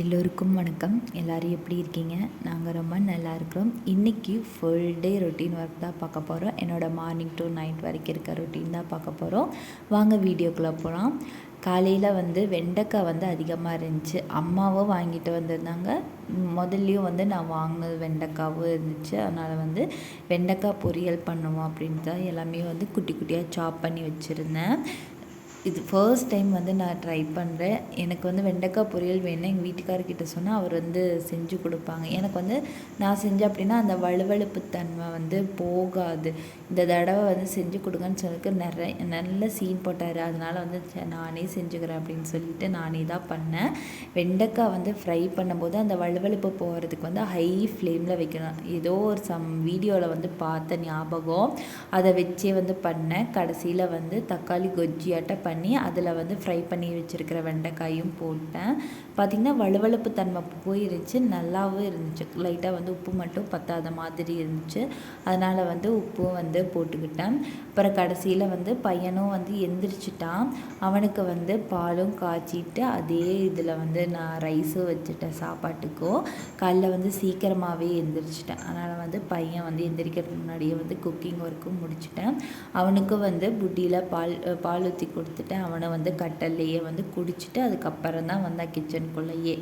எல்லோருக்கும் வணக்கம். எல்லோரும் எப்படி இருக்கீங்க? நாங்கள் ரொம்ப நல்லா இருக்கிறோம். இன்றைக்கி ஃபுல் டே ரொட்டீன் ஒர்க் தான் பார்க்க போகிறோம். என்னோடய மார்னிங் டு நைட் வரைக்கும் இருக்க ரொட்டீன் தான் பார்க்க போகிறோம். வாங்க வீடியோக்குள்ளே போகலாம். காலையில் வெண்டைக்காய் அதிகமாக இருந்துச்சு. அம்மாவும் வாங்கிட்டு வந்திருந்தாங்க. முதல்லையும் நான் வாங்கினது வெண்டைக்காவும் இருந்துச்சு. அதனால் வெண்டைக்காய் பொரியல் பண்ணுவோம் அப்படின்ட்டு தான் எல்லாமே குட்டி குட்டியாக சாப் பண்ணி வச்சுருந்தேன். இது ஃபர்ஸ்ட் டைம் நான் ட்ரை பண்ணுறேன். எனக்கு வெண்டைக்காய் பொரியல் வேணும் எங்கள் வீட்டுக்காரர்கிட்ட சொன்னால் அவர் செஞ்சு கொடுப்பாங்க. எனக்கு நான் செஞ்சேன் அப்படின்னா அந்த வழுவழுப்பு தன்மை போகாது. இந்த தடவை செஞ்சு கொடுங்கன்னு சொல்லிட்டு நல்ல சீன் போட்டார். அதனால் நானே செஞ்சுக்கிறேன் அப்படின்னு சொல்லிட்டு நானே தான் பண்ணேன். வெண்டைக்காய் ஃப்ரை பண்ணும்போது அந்த வழுவழுப்பு போகிறதுக்கு ஹை ஃப்ளேமில் வைக்கணும். ஏதோ ஒரு வீடியோவில் பார்த்த ஞாபகம் அதை வச்சே பண்ணேன். கடைசியில் தக்காளி கொஜ்ஜியாட்ட பண்ணி அதில் ஃப்ரை பண்ணி வச்சுருக்கிற வெண்டைக்காயும் போட்டேன். பார்த்திங்கன்னா வழுவழுப்பு தன்மை போயிருந்துச்சு. நல்லாவும் இருந்துச்சு. லைட்டாக உப்பு மட்டும் பத்தாத மாதிரி இருந்துச்சு. அதனால் உப்பும் போட்டுக்கிட்டேன். அப்புறம் கடைசியில் பையனும் எந்திரிச்சிட்டான். அவனுக்கு பாலும் காய்ச்சிட்டு அதே இதில் நான் ரைஸும் வச்சுட்டேன் சாப்பாட்டுக்கும். காலைல சீக்கிரமாகவே எந்திரிச்சிட்டேன். அதனால் பையன் எந்திரிக்கிறதுக்கு முன்னாடியே குக்கிங் ஒர்க்கும் முடிச்சிட்டேன். அவனுக்கும் புட்டியில் பால் ஊற்றி கொடுத்துட்டேன். அவனை கட்டல்லையே குடிச்சிட்டு அதுக்கப்புறம் தான் வந்தான் கிச்சனுக்குள்ளேயே.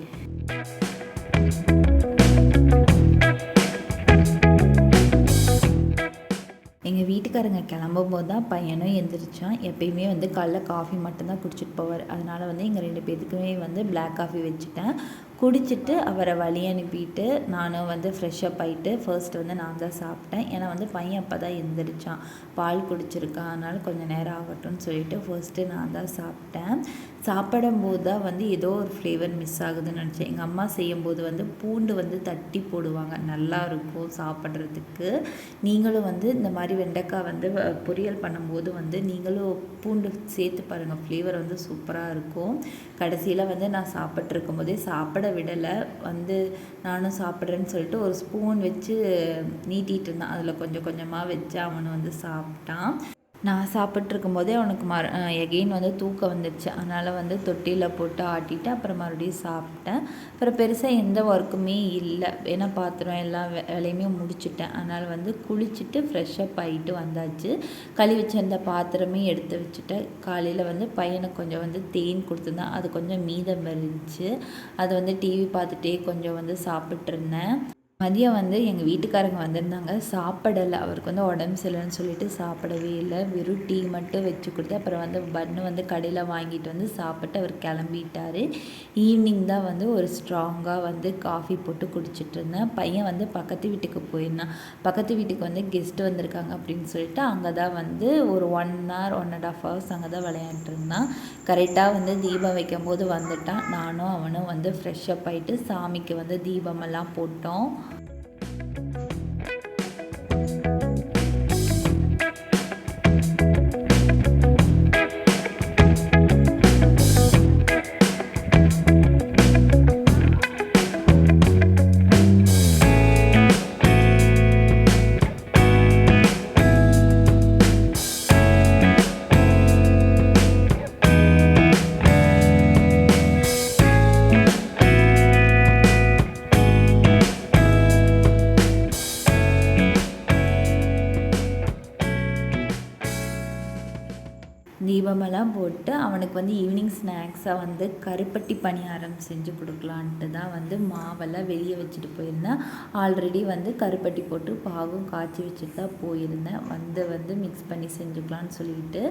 எங்கள் வீட்டுக்காரங்க கிளம்பும்போது தான் பையனும் எந்திரிச்சான். எப்பயுமே காலைல காஃபி மட்டும்தான் குடிச்சிட்டு போவார். அதனால் எங்கள் 2 பேத்துக்குமே பிளாக் காஃபி வச்சுட்டேன். குடிச்சிட்டு அவரை வழி அனுப்பிட்டு நானும் ஃப்ரெஷ்ஷப் ஆகிட்டு ஃபர்ஸ்ட் நான் தான் சாப்பிட்டேன். ஏன்னா பையன் அப்போ தான் எந்திரிச்சான். பால் குடிச்சிருக்கான். அதனால் கொஞ்சம் நேரம் ஆகட்டும்னு சொல்லிட்டு ஃபர்ஸ்ட்டு நான் தான் சாப்பிட்டேன். சாப்பிடும்போது தான் ஏதோ ஒரு ஃப்ளேவர் மிஸ் ஆகுதுன்னு நினச்சேன். எங்கள் அம்மா செய்யும்போது பூண்டு தட்டி போடுவாங்க. நல்லா இருக்கும் சாப்பிட்றதுக்கு. நீங்களும் இந்த மாதிரி வெண்டைக்காய் பொரியல் பண்ணும்போது நீங்களும் பூண்டு சேர்த்து பாருங்கள். ஃப்ளேவர் சூப்பராக இருக்கும். கடைசியில் நான் சாப்பிட்ருக்கும் போதே சாப்பிட விடலை. நானும் சாப்பிட்றேன்னு சொல்லிட்டு ஒரு ஸ்பூன் வச்சு நீட்டிகிட்டு இருந்தான். அதில் கொஞ்சம் கொஞ்சமாக வச்சு அவனு சாப்பிட்டான். நான் சாப்பிட்ருக்கும் போதே அவனுக்கு எகெயின் தூக்கம் வந்துடுச்சு. அதனால் தொட்டியில் போட்டு ஆட்டிட்டு அப்புறம் மறுபடியும் சாப்பிட்டேன். அப்புறம் பெருசாக எந்த ஒர்க்குமே இல்லை. ஏன்னா பாத்திரம் எல்லா வேலையுமே முடிச்சுட்டேன். அதனால் குளிச்சுட்டு ஃப்ரெஷ்ஷப் ஆகிட்டு வந்தாச்சு. கழுவி வச்சிருந்த பாத்திரமே எடுத்து வச்சுட்டேன். காலையில் பையனுக்கு கொஞ்சம் தேன் கொடுத்துருந்தேன். அது கொஞ்சம் மீதம் இருந்துச்சு. அது டிவி பார்த்துட்டே கொஞ்சம் சாப்பிட்ருந்தேன். மதியம் எங்கள் வீட்டுக்காரங்க வந்திருந்தாங்க. சாப்பிடலை. அவருக்கு உடம்பு சரியில்லைன்னு சொல்லிட்டு சாப்பிடவே இல்லை. வெறும் டீ மட்டும் வச்சு கொடுத்து அப்புறம் பன்னு கடையில் வாங்கிட்டு சாப்பிட்டு அவர் கிளம்பிட்டார். ஈவினிங் தான் ஒரு ஸ்ட்ராங்காக காஃபி போட்டு குடிச்சிட்டு இருந்தேன். பையன் பக்கத்து வீட்டுக்கு போயிருந்தான். பக்கத்து வீட்டுக்கு கெஸ்ட்டு வந்திருக்காங்க அப்படின்னு சொல்லிட்டு அங்கே தான் ஒரு 1 hour 1.5 hours அங்கே தான் விளையாண்டுட்டு இருந்தான். கரெக்டாக தீபம் வைக்கும் போது வந்துட்டான். நானும் அவனும் ஃப்ரெஷ்ஷப் ஆகிட்டு சாமிக்கு தீபமெல்லாம் போட்டோம். தீபமெல்லாம் போட்டு அவனுக்கு ஈவினிங் ஸ்நாக்ஸாக கருப்பட்டி பணியாரம் செஞ்சு கொடுக்கலான்ட்டு தான் மாவெல்லாம் வெளியே வச்சுட்டு போயிருந்தேன். ஆல்ரெடி கருப்பட்டி போட்டு பாகும் காய்ச்சி வச்சுட்டு தான் போயிருந்தேன். மிக்ஸ் பண்ணி செஞ்சுக்கலான்னு சொல்லிட்டு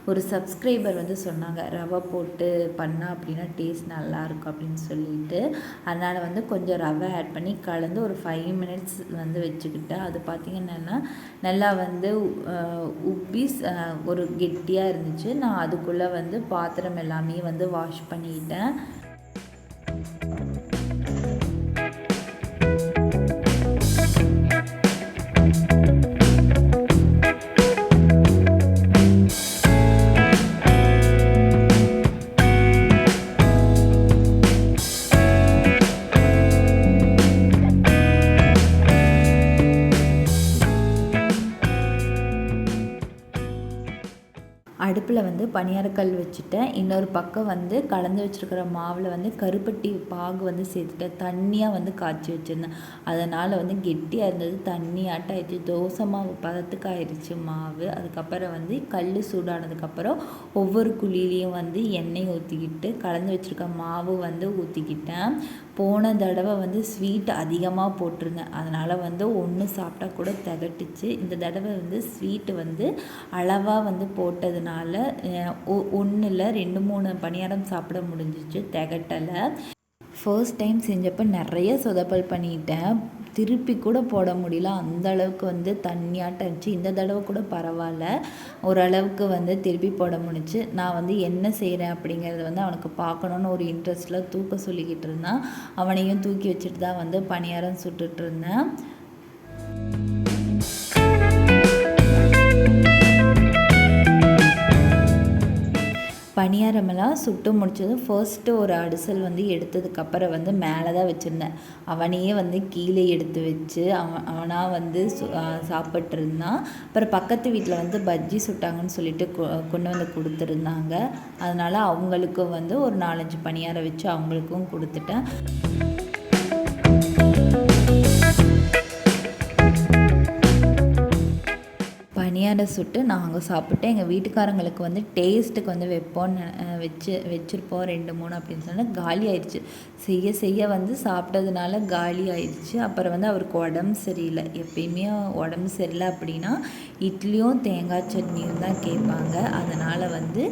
ஒரு சப்ஸ்கிரைபர் சொன்னாங்க, ரவை போட்டு பண்ணால் அப்படின்னா டேஸ்ட் நல்லாயிருக்கும் அப்படின்னு சொல்லிட்டு. அதனால் கொஞ்சம் ரவை ஆட் பண்ணி கலந்து ஒரு 5 minutes வச்சுக்கிட்டேன். அது பார்த்திங்கன்னா நல்லா உப்பி ஒரு கெட்டியாக இருந்துச்சு. நான் அதுக்குள்ளே பாத்திரம் எல்லாமே வாஷ் பண்ணிட்டேன். அடுப்பில் வந்து பணியாரக்கல் வச்சுட்டேன். இன்னொரு பக்கம் வந்து கலந்து வச்சுருக்கிற மாவில் வந்து கருப்பட்டி பாகு வந்து சேர்த்துட்டேன். தண்ணியாக வந்து காய்ச்சி வச்சுருந்தேன். அதனால் வந்து கெட்டியாக இருந்தது, தண்ணியாட்டம் ஆயிடுச்சு. தோசை மாவு பதத்துக்கு ஆயிடுச்சு மாவு. அதுக்கப்புறம் வந்து கல் சூடானதுக்கப்புறம் ஒவ்வொரு குழியிலையும் வந்து எண்ணெய் ஊற்றிக்கிட்டு கலந்து வச்சுருக்க மாவு வந்து ஊற்றிக்கிட்டேன். போன தடவை வந்து ஸ்வீட் அதிகமாக போட்டிருந்தேன். அதனால் வந்து ஒன்று சாப்பிட்டா கூட திகட்டுச்சு. இந்த தடவை வந்து ஸ்வீட்டு வந்து அளவாக வந்து போட்டதுனால 1 இல்லை 2 3 பணியாரம் சாப்பிட முடிஞ்சிச்சு, திகட்டலை. ஃபர்ஸ்ட் டைம் செஞ்சப்போ நிறைய சொதப்பல் பண்ணிட்டேன். திருப்பி கூட போட முடியல, அந்த அளவுக்கு வந்து தண்ணியாட்டம் இருந்துச்சு. இந்த தடவை கூட பரவாயில்ல, ஓரளவுக்கு வந்து திருப்பி போட முடிஞ்சுச்சு. நான் வந்து என்ன செய்கிறேன் அப்படிங்கிறத வந்து அவனுக்கு பார்க்கணுன்னு ஒரு இன்ட்ரெஸ்ட்டில் தூக்க சொல்லிக்கிட்டு இருந்தான். அவனையும் தூக்கி வச்சுட்டு தான் வந்து பணியாரம் சுட்டுட்டு இருந்தேன். பணியாரமெல்லாம் சுட்டு முடிச்சதும் ஃபர்ஸ்ட்டு ஒரு அடிசல் வந்து எடுத்ததுக்கப்புறம் வந்து மேலே தான் வச்சுருந்தேன். அவனையே வந்து கீழே எடுத்து வச்சு அவனாக வந்து சாப்பிட்ருந்தான். அப்புறம் பக்கத்து வீட்டில் வந்து பஜ்ஜி சுட்டாங்கன்னு சொல்லிட்டு கொண்டு வந்து கொடுத்துருந்தாங்க. அதனால் அவங்களுக்கும் வந்து ஒரு 4 5 பணியாரம் வச்சு அவங்களுக்கும் கொடுத்துட்டேன். பணியாரம் சுட்டு நாங்கள் சாப்பிட்டோம். எங்கள் வீட்டுக்காரங்களுக்கு வந்து டேஸ்ட்டுக்கு வந்து வைப்போன்னு வச்சுருப்போம் 2 3 அப்படின்னு சொன்னால் காலி ஆயிடுச்சு. செய்ய செய்ய வந்து சாப்பிட்டதுனால காலி ஆயிடுச்சு. அப்புறம் வந்து அவருக்கு உடம்பு சரியில்லை. எப்பயுமே உடம்பு சரியில்லை அப்படின்னா இட்லியும் தேங்காய் சட்னியும் தான் கேட்பாங்க. அதனால் வந்து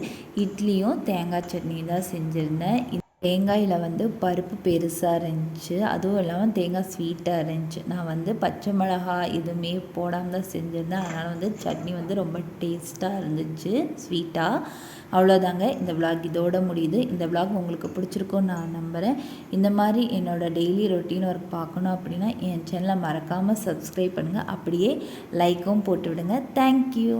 இட்லியும் தேங்காய் சட்னியும் தான் செஞ்சுருந்தேன். தேங்காயில் வந்து பருப்பு பெருசாக இருந்துச்சு, அதுவும் இல்லாமல் தேங்காய் ஸ்வீட்டாக இருந்துச்சு. நான் வந்து பச்சை மிளகா எதுவுமே போடாமல் தான் செஞ்சுருந்தேன். அதனால் வந்து சட்னி வந்து ரொம்ப டேஸ்ட்டாக இருந்துச்சு, ஸ்வீட்டாக. அவ்வளோதாங்க, இந்த விளாக் இதோட முடியுது. இந்த விளாக் உங்களுக்கு பிடிச்சிருக்குன்னு நான் நம்புகிறேன். இந்த மாதிரி என்னோடய டெய்லி ரொட்டீன் ஒர்க் பார்க்கணும் அப்படின்னா என் சேனலை மறக்காமல் சப்ஸ்கிரைப் பண்ணுங்கள். அப்படியே லைக்கும் போட்டு விடுங்க. தேங்க்யூ.